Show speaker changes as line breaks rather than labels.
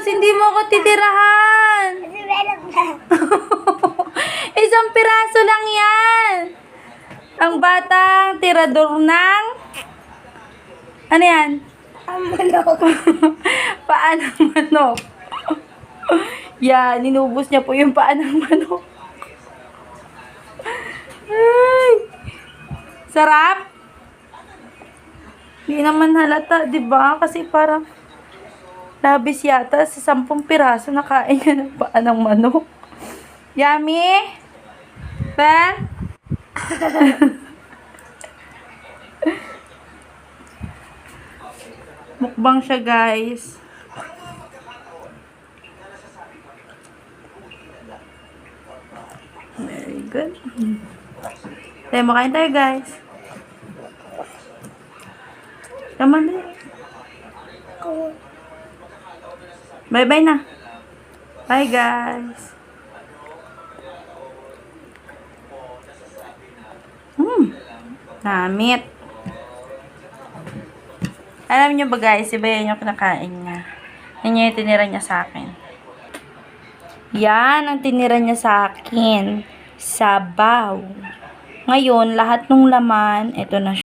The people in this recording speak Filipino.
hindi mo ako titirahan. Isang piraso lang yan. Ang batang tirador ng... Ano yan?
Ang manok.
Paa ng manok. Yan, ninubos niya po yung paa ng manok. Ay. Sarap? Hindi naman halata, di ba? Kasi parang labis yata sa 10 piraso nakain niya ng paa ng manok. Yummy? Ben? Mukbang siya, guys. Very good. Tayo, makain tayo, guys. Come on, bye-bye na. Bye, guys. Namit. Alam niyo ba, guys, iba yan yung kinakain niya. Yan yung tinira niya sa akin. Yan ang tinira niya sa akin. Sabaw. Ngayon, lahat ng laman, ito na